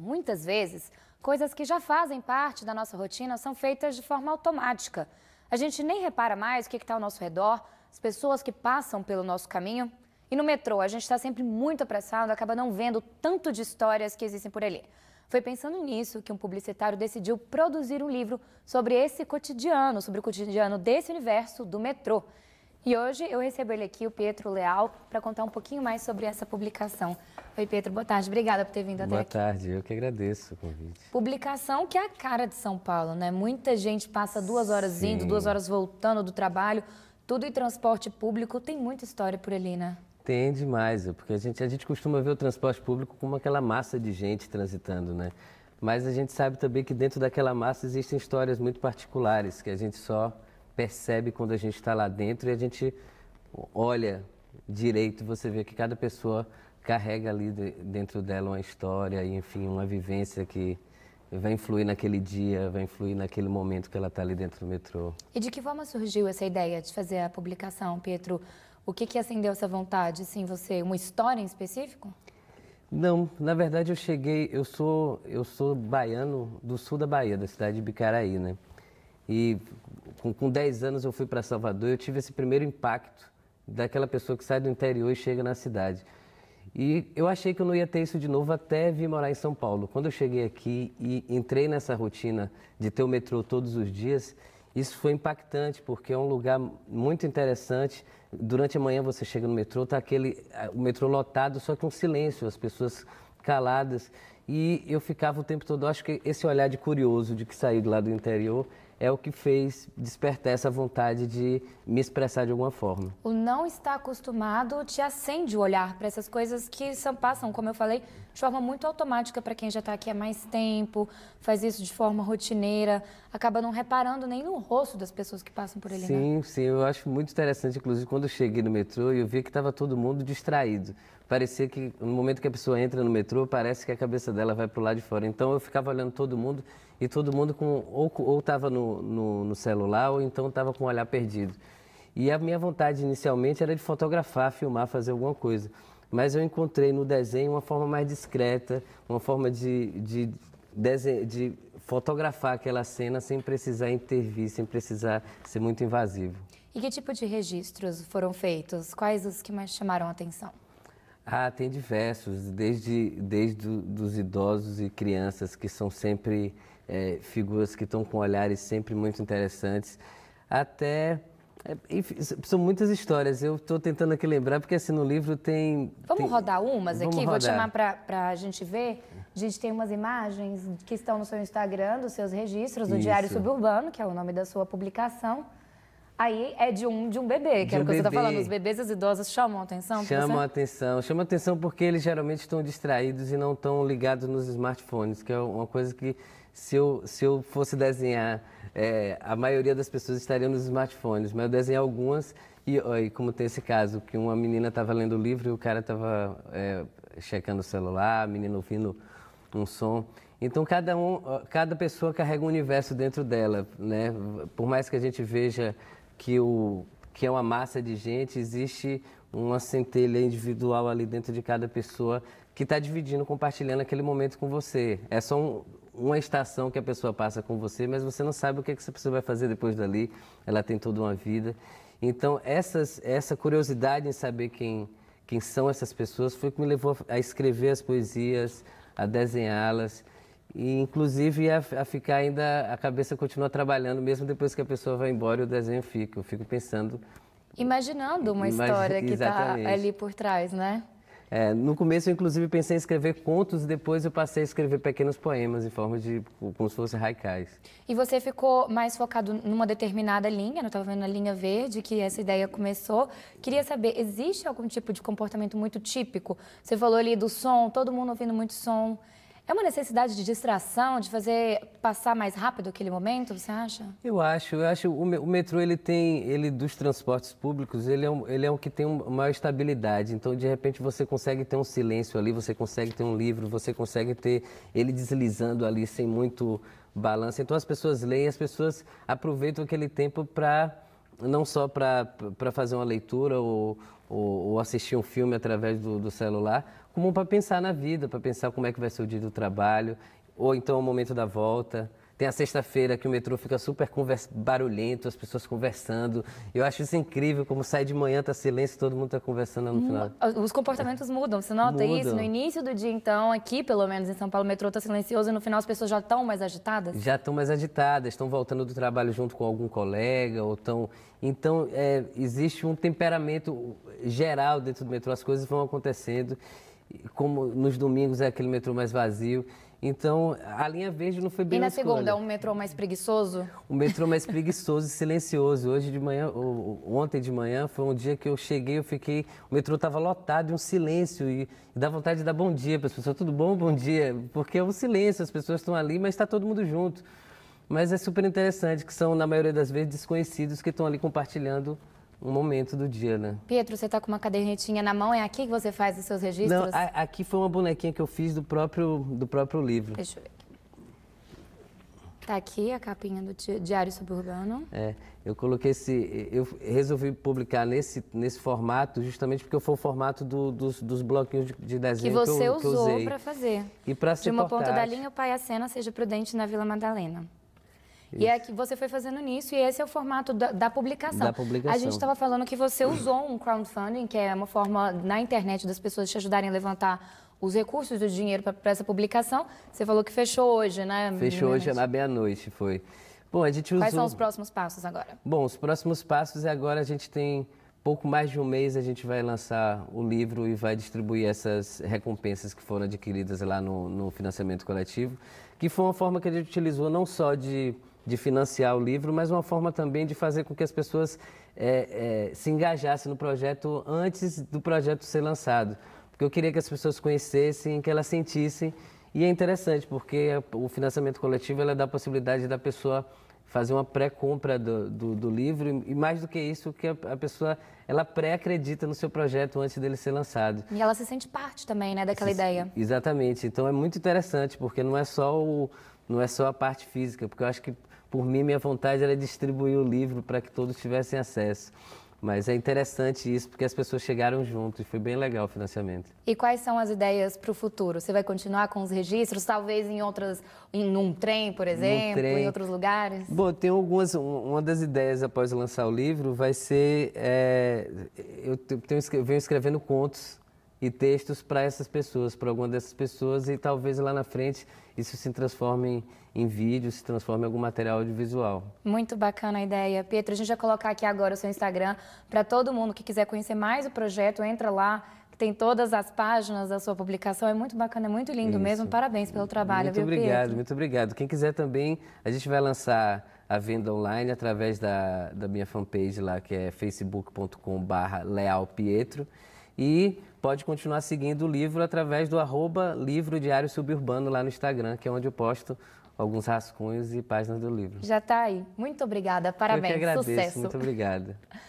Muitas vezes, coisas que já fazem parte da nossa rotina são feitas de forma automática. A gente nem repara mais o que está ao nosso redor, as pessoas que passam pelo nosso caminho. E no metrô, a gente está sempre muito apressado, acaba não vendo tanto de histórias que existem por ali. Foi pensando nisso que um publicitário decidiu produzir um livro sobre esse cotidiano, sobre o cotidiano desse universo do metrô. E hoje eu recebo ele aqui, o Pietro Leal, para contar um pouquinho mais sobre essa publicação. Oi, Pietro, boa tarde. Obrigada por ter vindo até aqui. Boa tarde, eu que agradeço o convite. Publicação que é a cara de São Paulo, né? Muita gente passa 2 horas indo, 2 horas voltando do trabalho, tudo em transporte público. Tem muita história por ali, né? Tem demais, porque a gente costuma ver o transporte público como aquela massa de gente transitando, né? Mas a gente sabe também que dentro daquela massa existem histórias muito particulares, que a gente só percebe quando a gente está lá dentro e a gente olha direito, você vê que cada pessoa carrega ali dentro dela uma história e, enfim, uma vivência que vai influir naquele dia, vai influir naquele momento que ela está ali dentro do metrô. E de que forma surgiu essa ideia de fazer a publicação, Pietro? O que acendeu essa vontade, assim, você? Uma história em específico? Não, na verdade eu sou baiano do sul da Bahia, da cidade de Bicaraí, né? E com 10 anos eu fui para Salvador e eu tive esse primeiro impacto daquela pessoa que sai do interior e chega na cidade. E eu achei que eu não ia ter isso de novo até vir morar em São Paulo. Quando eu cheguei aqui e entrei nessa rotina de ter o metrô todos os dias, isso foi impactante, porque é um lugar muito interessante. Durante a manhã você chega no metrô, está o metrô lotado, só que um silêncio, as pessoas caladas. E eu ficava o tempo todo, acho que esse olhar de curioso, de que saí do lado do interior, é o que fez despertar essa vontade de me expressar de alguma forma. O não estar acostumado te acende o olhar para essas coisas que passam, como eu falei, de forma muito automática para quem já está aqui há mais tempo, faz isso de forma rotineira, acaba não reparando nem no rosto das pessoas que passam por ali, Sim, né? sim, eu acho muito interessante, inclusive, quando eu cheguei no metrô e eu vi que estava todo mundo distraído. Parecia que no momento que a pessoa entra no metrô, parece que a cabeça dela vai para o lado de fora. Então eu ficava olhando todo mundo e todo mundo ou estava no celular ou então estava com o olhar perdido. E a minha vontade inicialmente era de fotografar, filmar, fazer alguma coisa. Mas eu encontrei no desenho uma forma mais discreta, uma forma de fotografar aquela cena sem precisar intervir, sem precisar ser muito invasivo. E que tipo de registros foram feitos? Quais os que mais chamaram a atenção? Ah, tem diversos, desde dos idosos e crianças, que são sempre figuras que estão com olhares sempre muito interessantes, até... enfim, são muitas histórias, eu estou tentando aqui lembrar, porque assim no livro tem... Vamos rodar umas aqui? Vamos Vou te rodar. chamar para a gente ver. A gente tem umas imagens que estão no seu Instagram, dos seus registros, do Isso. Diário Suburbano, que é o nome da sua publicação. Aí é de um bebê, que era o que você está falando. Os bebês e as idosas chamam a atenção? Chamam a atenção porque eles geralmente estão distraídos e não estão ligados nos smartphones, que é uma coisa que se eu fosse desenhar, a maioria das pessoas estariam nos smartphones, mas eu desenhei algumas e como tem esse caso, que uma menina estava lendo o livro e o cara estava checando o celular, a menina ouvindo um som. Então cada pessoa carrega um universo dentro dela, né? Por mais que a gente veja que é uma massa de gente, existe uma centelha individual ali dentro de cada pessoa que está dividindo, compartilhando aquele momento com você. É só uma estação que a pessoa passa com você, mas você não sabe o que essa pessoa vai fazer depois dali, ela tem toda uma vida. Então essa curiosidade em saber quem são essas pessoas foi o que me levou a escrever as poesias, a desenhá-las. E, inclusive, a ficar ainda, a cabeça continua trabalhando, mesmo depois que a pessoa vai embora e o desenho fica. Eu fico pensando... Imaginando uma história que está ali por trás, né? No começo, eu, inclusive, pensei em escrever contos e depois eu passei a escrever pequenos poemas em forma de, como se fossem haikais. E você ficou mais focado numa determinada linha, eu estava vendo a linha verde, que essa ideia começou. Queria saber, existe algum tipo de comportamento muito típico? Você falou ali do som, todo mundo ouvindo muito som. É uma necessidade de distração, de fazer passar mais rápido aquele momento, você acha? Eu acho o metrô, ele dos transportes públicos, ele é o que tem uma maior estabilidade. Então, de repente, você consegue ter um silêncio ali, você consegue ter um livro, você consegue ter ele deslizando ali sem muito balanço. Então, as pessoas leem, as pessoas aproveitam aquele tempo não só para fazer uma leitura ou assistir um filme através do celular, como para pensar na vida, para pensar como é que vai ser o dia do trabalho, ou então o momento da volta. Tem a sexta-feira que o metrô fica super barulhento, as pessoas conversando. Eu acho isso incrível, como sai de manhã, tá silêncio, todo mundo tá conversando no final. Os comportamentos mudam, você nota isso? No início do dia, então, aqui, pelo menos em São Paulo, o metrô tá silencioso e no final as pessoas já estão mais agitadas? Já estão mais agitadas, estão voltando do trabalho junto com algum colega, ou estão... Então, existe um temperamento geral dentro do metrô, as coisas vão acontecendo, como nos domingos é aquele metrô mais vazio. Então, a linha verde não foi bem uma escolha. E na segunda, é um metrô mais preguiçoso? Um metrô mais preguiçoso e silencioso. Hoje de manhã, ontem de manhã, foi um dia que eu cheguei, o metrô estava lotado, um silêncio, e dá vontade de dar bom dia para as pessoas. Tudo bom? Bom dia. Porque é um silêncio, as pessoas estão ali, mas está todo mundo junto. Mas é super interessante, que são, na maioria das vezes, desconhecidos que estão ali compartilhando um momento do dia, né? Pietro, você está com uma cadernetinha na mão, é aqui que você faz os seus registros? Não, aqui foi uma bonequinha que eu fiz do próprio livro. Deixa eu ver aqui. Tá aqui a capinha do Diário Suburbano. Eu coloquei eu resolvi publicar nesse formato, justamente porque foi o formato dos bloquinhos de desenho que você que eu usou para fazer. E para ser de uma ponta da portátil. linha, o Paiacena, seja prudente na Vila Madalena. E é que você foi fazendo nisso, e esse é o formato da publicação. A gente estava falando que você usou um crowdfunding, que é uma forma na internet das pessoas te ajudarem a levantar os recursos do dinheiro para essa publicação. Você falou que fechou hoje, né? Fechou hoje à meia-noite, foi. Bom, a gente usou... Quais são os próximos passos agora? Bom, os próximos passos é agora a gente tem pouco mais de um mês, a gente vai lançar o livro e vai distribuir essas recompensas que foram adquiridas lá no financiamento coletivo, que foi uma forma que a gente utilizou não só de financiar o livro, mas uma forma também de fazer com que as pessoas se engajassem no projeto antes do projeto ser lançado. Porque eu queria que as pessoas conhecessem, que elas sentissem. E é interessante, porque o financiamento coletivo ela dá a possibilidade da pessoa fazer uma pré-compra do livro. E mais do que isso, que a pessoa ela pré-acredita no seu projeto antes dele ser lançado. E ela se sente parte também, né, daquela ideia. Exatamente. Então é muito interessante, porque não é só a parte física, porque eu acho que, por mim, minha vontade era distribuir o livro para que todos tivessem acesso. Mas é interessante isso, porque as pessoas chegaram junto e foi bem legal o financiamento. E quais são as ideias para o futuro? Você vai continuar com os registros, talvez em um trem, por exemplo, em outros lugares? Bom, tem uma das ideias após lançar o livro vai ser, eu venho escrevendo contos e textos para essas pessoas, para alguma dessas pessoas, e talvez lá na frente isso se transforme em vídeo, se transforme em algum material audiovisual. Muito bacana a ideia. Pietro, a gente vai colocar aqui agora o seu Instagram para todo mundo que quiser conhecer mais o projeto, entra lá, que tem todas as páginas da sua publicação. É muito bacana, é muito lindo mesmo. Parabéns pelo trabalho, viu, Pietro? Muito obrigado. Quem quiser também, a gente vai lançar a venda online através da minha fanpage lá, que é facebook.com/lealpietro. E pode continuar seguindo o livro através do @livro Diário Suburbano lá no Instagram, que é onde eu posto alguns rascunhos e páginas do livro. Já está aí. Muito obrigada. Parabéns. Eu que agradeço. Sucesso. Muito obrigado.